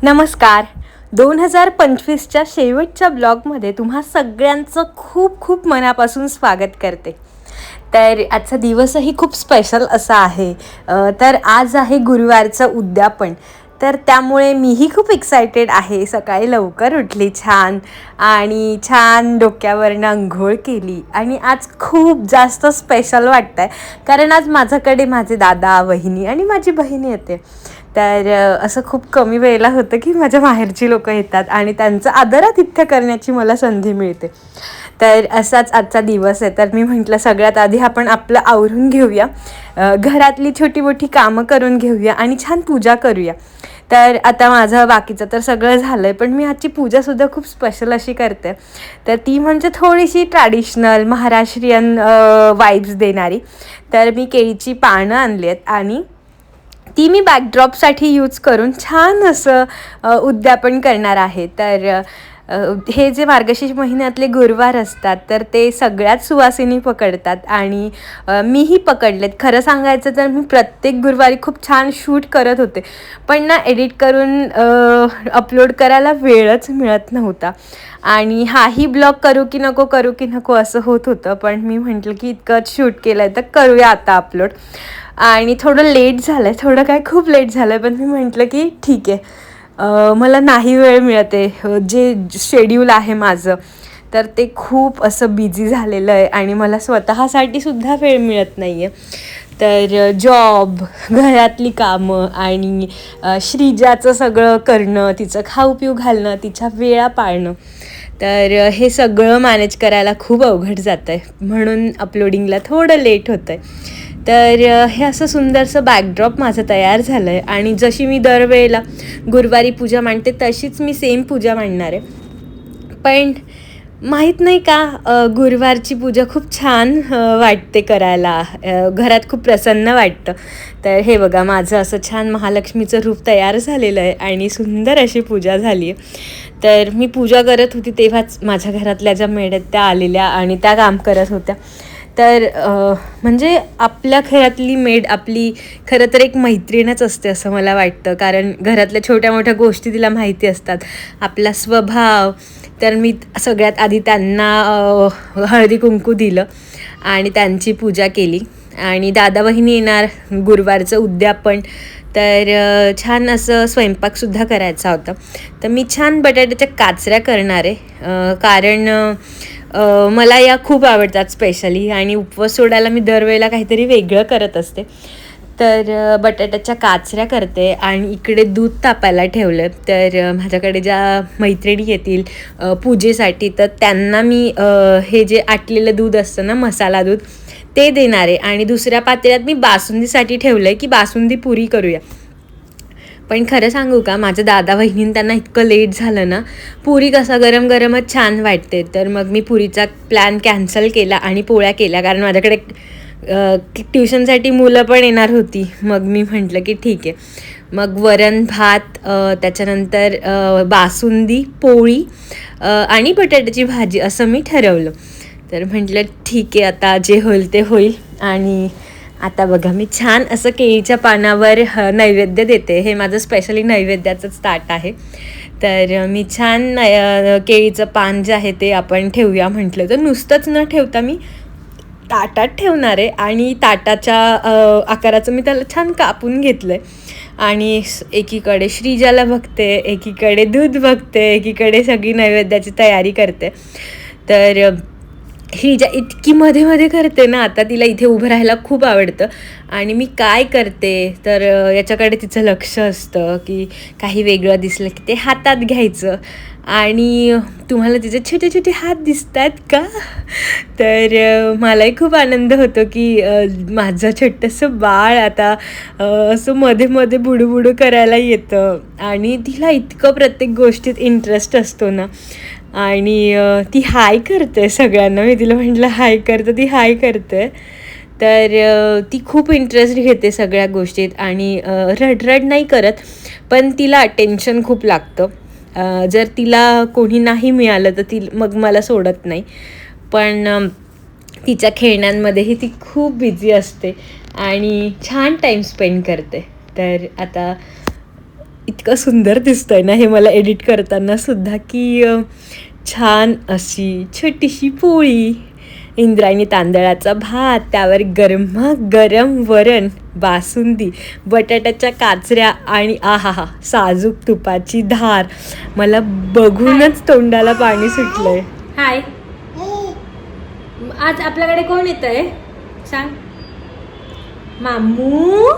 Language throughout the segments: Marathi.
नमस्कार. 2025च्या शेवटच्या ब्लॉगमध्ये तुम्हा सगळ्यांचं खूप खूप मनापासून स्वागत करते. तर आजचा दिवसही खूप स्पेशल असा आहे. तर आज आहे गुरुवारचं उद्यापन. तर त्यामुळे मीही खूप एक्सायटेड आहे. सकाळी लवकर उठली छान आणि छान डोक्यावरनं अंघोळ केली आणि आज खूप जास्त स्पेशल वाटतं आहे, कारण आज माझ्याकडे माझे दादा, वहिनी आणि माझी बहीण येते. तर असं खूप कमी वेळेला होतं की माझ्या माहेरची लोकं येतात आणि त्यांचं आदरातिथ्य करण्याची मला संधी मिळते. तर असाच आजचा दिवस आहे. तर मी म्हटलं सगळ्यात आधी आपण आपलं आवरून घेऊया, घरातली छोटी मोठी कामं करून घेऊया आणि छान पूजा करूया. तर आता माझं बाकीचं तर सगळं झालं आहे, पण मी आजची पूजासुद्धा खूप स्पेशल अशी करते. तर ती म्हणजे थोडीशी ट्रॅडिशनल महाराष्ट्रीयन वाईब्स देणारी. तर मी केळीची पानं आणली आहेत आणि ती मी बॅकड्रॉपसाठी यूज करून छान असं उद्यापन करणार आहे. तर हे जे मार्गशीर्ष महिन्यातले गुरुवार असतात तर ते सगळ्यात सुवासिनी पकडतात आणि मीही पकडलेत. खरं सांगायचं तर मी प्रत्येक गुरुवारी खूप छान शूट करत होते, पण ना एडिट करून अपलोड करायला वेळच मिळत नव्हता आणि हाही ब्लॉग करू की नको असं होत होतं. पण मी म्हटलं की इतकंच शूट केलं आहे तर करूया आता अपलोड. आणि थोडं लेट झालं आहे, थोडं काय खूप लेट झालं आहे, पण मी म्हटलं की ठीक आहे, मला नाही वेळ मिळते. जे शेड्यूल आहे माझं तर ते खूप असं बिझी झालेलं आहे आणि मला स्वतःसाठीसुद्धा वेळ मिळत नाही आहे. तर जॉब, घरातली कामं आणि श्रीजाचं सगळं करणं, तिचं खाऊ पिऊ घालणं, तिच्या वेळा पाळणं, तर हे सगळं मॅनेज करायला खूप अवघड जातं आहे, म्हणून अपलोडिंगला थोडं लेट होतं आहे. तर हे असं सुंदरसं बॅकड्रॉप माझं तयार झालं आहे आणि जशी मी दरवेळेला गुरुवारी पूजा मांडते तशीच मी सेम पूजा मांडणार आहे. पण माहीत नाही का, गुरुवारची पूजा खूप छान वाटते करायला, घरात खूप प्रसन्न वाटतं. तर हे बघा, माझं असं छान महालक्ष्मीचं रूप तयार झालेलं आहे आणि सुंदर अशी पूजा झाली आहे. तर मी पूजा करत होती तेव्हाच माझ्या घरातल्या ज्या मेड आहेत त्या आलेल्या आणि त्या काम करत होत्या. तर म्हणजे आपल्या घरातली मेड आपली खरं तर एक मैत्रीणच असते असं मला वाटतं, कारण घरातल्या छोट्या मोठ्या गोष्टी तिला माहिती असतात, आपला स्वभाव. तर मी सगळ्यात आधी त्यांना हळदी कुंकू दिलं आणि त्यांची पूजा केली आणि दादा वहिनी येणार, गुरुवारचं उद्यापन. तर छान असं स्वयंपाकसुद्धा करायचा होता. तर मी छान बटाट्याच्या काचऱ्या करणार आहे, कारण मला या खूप आवडतात स्पेशली आणि उपवास सोडायला मी दरवेळेला काहीतरी वेगळं करत असते. तर बटाट्याच्या काचऱ्या करते आणि इकडे दूध तापायला ठेवलं. तर माझ्याकडे ज्या मैत्रिणी येतील पूजेसाठी तर त्यांना मी हे जे आटलेलं दूध असतं ना, मसाला दूध, ते देणार आहे आणि दुसऱ्या पातेल्यात मी बासुंदीसाठी ठेवलं आहे की बासुंदी पुरी करूया. पण खरं सांगू का, माझ्या दादा वहिनींना त्यांना इतकं लेट झालं ना, पुरी कसा गरम गरमच छान वाटते. तर मग मी पुरीचा प्लॅन कॅन्सल केला आणि पोळ्या केल्या, कारण माझ्याकडे ट्युशनसाठी मुलं पण येणार होती. मग मी म्हटलं की ठीक आहे. मग वरण भात, त्याच्यानंतर बासुंदी, पोळी आणि बटाट्याची भाजी असं मी ठरवलं. तर म्हटलं ठीक आहे, आता जे होईल ते होईल. आणि आता बघा, मी छान असं केळीच्या पानावर नैवेद्य देते. हे माझं स्पेशली नैवेद्याचंच ताट आहे. तर मी छान केळीचं पान जे आहे ते आपण ठेवूया म्हटलं, तर नुसतंच न ठेवता मी ताटात ठेवणार आहे आणि ताटाच्या आकाराचं मी त्याला छान कापून घेतलं आहे आणि एकीकडे श्रीजाला बघते, एकीकडे दूध बघते, एकीकडे सगळी नैवेद्याची तयारी करते. तर श्रीजा इतकी मध्ये मध्ये करते ना, आता तिला इथे उभं राहायला खूप आवडतं आणि मी काय करते तर याच्याकडे तिचं लक्ष असतं की काही वेगळं दिसलं की ते हातात घ्यायचं. आणि तुम्हाला तिचे छोटे छोटे हात दिसत आहेत का? तर मलाही खूप आनंद होतो की माझं छोटंसं बाळ आता असं मध्ये मध्ये बुडूबुडू करायला येतं आणि तिला इतकं प्रत्येक गोष्टीत इंटरेस्ट असतो ना. आणि ती हाय करते सगळ्यांना. मी तिला म्हटलं हाय कर, तर ती हाय करते. तर ती खूप इंटरेस्ट घेते सगळ्या गोष्टीत आणि रडरड नाही करत, पण तिला अटेन्शन खूप लागतं. जर तिला कोणी नाही मिळालं तर ती मग मला सोडत नाही. पण तिच्या खेळण्यांमध्येही ती खूप बिझी असते आणि छान टाईम स्पेंड करते. तर आता इतकं सुंदर दिसतंय ना हे मला एडिट करताना सुद्धा की छान अशी छोटीशी पोळी, इंद्रायणी तांदळाचा भात, त्यावर गरम वरण, बासुंदी, बटाट्याच्या काचऱ्या आणि आहाहा साजूक तुपाची धार. मला बघूनच तोंडाला पाणी सुटलंय. हाय, आज आपल्याकडे कोण येतंय सांग. मामू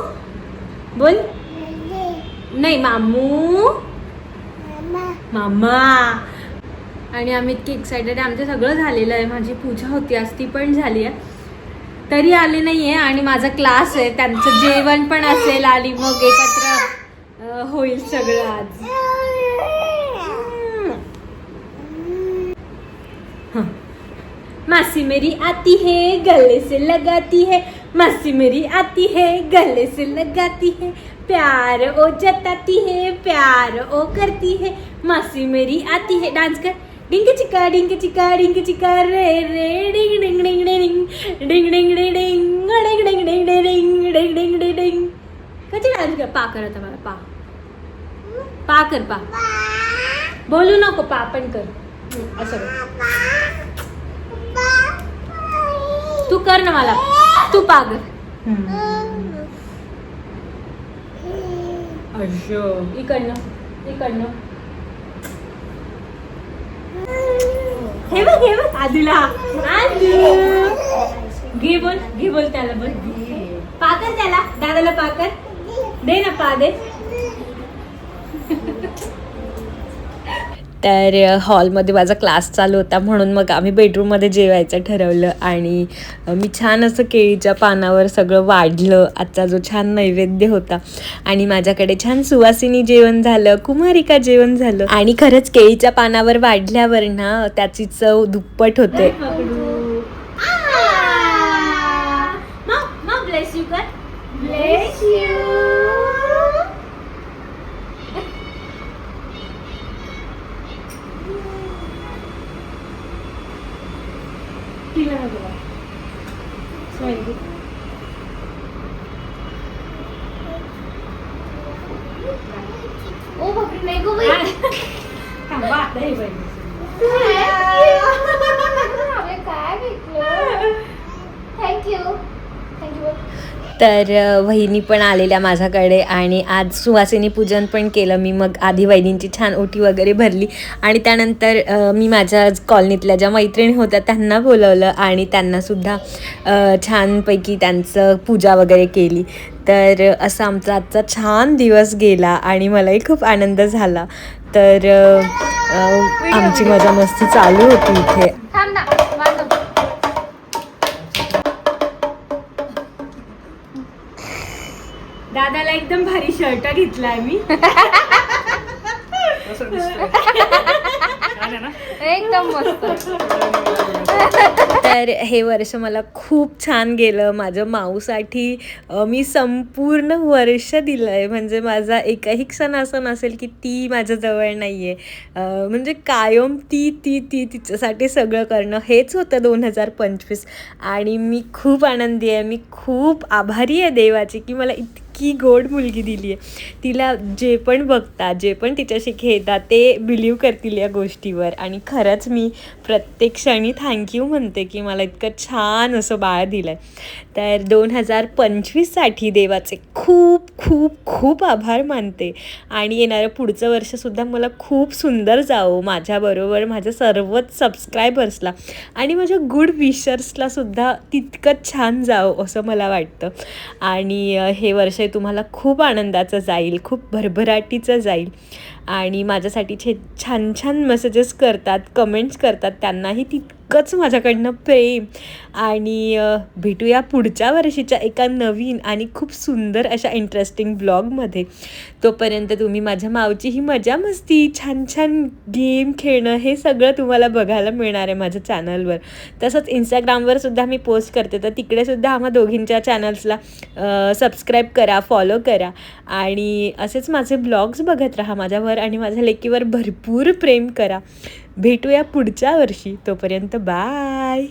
बोल. नाही, मामू मामा. आणि आम्ही इतकी एक्सायटेड आहे. आमचं सगळं झालेलं आहे. माझी पूजा होती आज, ती पण झाली आहे, तरी आले नाही आहे. आणि माझा क्लास आहे, त्यांचं जेवण पण असेल आणि मग एकत्र होईल सगळं आज. मासी मेरी आती है गले से लगाती है, मासी मेरी आती है गले से लगाती है, प्यार ओ जताती है, प्यार ओ करती है, मासी मेरी आती है. डांस कर. डिंग चिका डिंग चिका डिंग चिका रे रे डिंग डिंग डिंग डिंग डिंग डिंग डिंग डिंग डिंग डिंग डिंग डिंग डिंग डिंग डिंग डिंग. कधी डान्स कर. पा कर आता मला. पा पा कर. पा बोलू नको. पा पण कर. असं कर. तू कर ना मला. तू पा कर. अशो इकडनं. हे बघ आदूला. आदू घे बोल त्याला. बोल पाकर त्याला. दादाला पाकर दे ना. पा दे. तर हॉलमध्ये माझा क्लास चालू होता म्हणून मग आम्ही बेडरूममध्ये जेवायचं ठरवलं. आणि मी छान असं केळीच्या पानावर सगळं वाढलं. आजचा जो छान नैवेद्य होता. आणि माझ्याकडे छान सुवासिनी जेवण झालं, कुमारिका जेवण झालं. आणि खरंच केळीच्या पानावर वाढल्यावर ना त्याची चव दुप्पट होते. ब्लेस यू कर. Bless you. ओ बापरे, नाही गो बाई. थांबा आता हे बाई. काय भेटलं. थँक्यू. तर वहिनी पण आलेल्या माझ्याकडे आणि आज सुवासिनी पूजन पण केलं मी. मग आधी वहिनींची छान ओटी वगैरे भरली आणि त्यानंतर मी माझ्या कॉलनीतल्या ज्या मैत्रिणी होत्या त्यांना बोलवलं आणि त्यांनासुद्धा छानपैकी त्यांचं पूजा वगैरे केली. तर असा आमचा आजचा छान दिवस गेला आणि मलाही खूप आनंद झाला. तर आमची मजा मस्ती चालू होती इथे. दादाला एकदम भारी शर्ट घेतलाय मी. एकदम मस्त. तर हे वर्ष मला खूप छान गेलं. माझ्या माऊसाठी मी संपूर्ण वर्ष दिलं आहे. म्हणजे माझा एकही क्षण असं नसेल की ती माझ्याजवळ नाही आहे. म्हणजे कायम तिच्यासाठी सगळं करणं हेच होतं 2025. आणि मी खूप आनंदी आहे. मी खूप आभारी आहे देवाची की मला इतकी गोड मुलगी दिली आहे. तिला जे पण बघतात, जे पण तिच्याशी खेळतात ते बिलीव करतील या गोष्टीवर. आणि खरंच मी प्रत्येक क्षणी थँक्यू म्हणते की मला इतकं छान असं बाळ दिलं आहे. तर 2025साठी देवाचे खूप खूप खूप आभार मानते. आणि येणारं पुढचं वर्षसुद्धा मला खूप सुंदर जावं. माझ्याबरोबर माझ्या सर्वच सबस्क्रायबर्सला आणि माझ्या गुड विशर्सलासुद्धा तितकंच छान जावं असं मला वाटतं. आणि हे वर्ष तुम्हाला खूप आनंदाचं जाईल, खूप भरभराटीचं जाईल. आणि माझ्यासाठी छान छान मेसेजेस करतात, कमेंट्स करतात, त्यांनाही तितकंच माझ्याकडनं प्रेम. आणि भेटूया पुढच्या वर्षीच्या एका नवीन आणि खूप सुंदर अशा इंटरेस्टिंग ब्लॉगमध्ये. तोपर्यंत तुम्ही माझ्या मावची ही मजा मस्ती, छान छान गेम खेळणं हे सगळं तुम्हाला बघायला मिळणार आहे माझ्या चॅनलवर. तसंच इंस्टाग्रामवर सुद्धा मी पोस्ट करते, तर तिकडेसुद्धा आम्हा दोघींच्या चॅनल्सला सबस्क्राईब करा, फॉलो करा. आणि असेच माझे ब्लॉग्स बघत राहा. माझ्यावर आणि माझ्या लेकीवर भरपूर प्रेम करा. भेटूया पुढच्या वर्षी. तोपर्यंत बाय.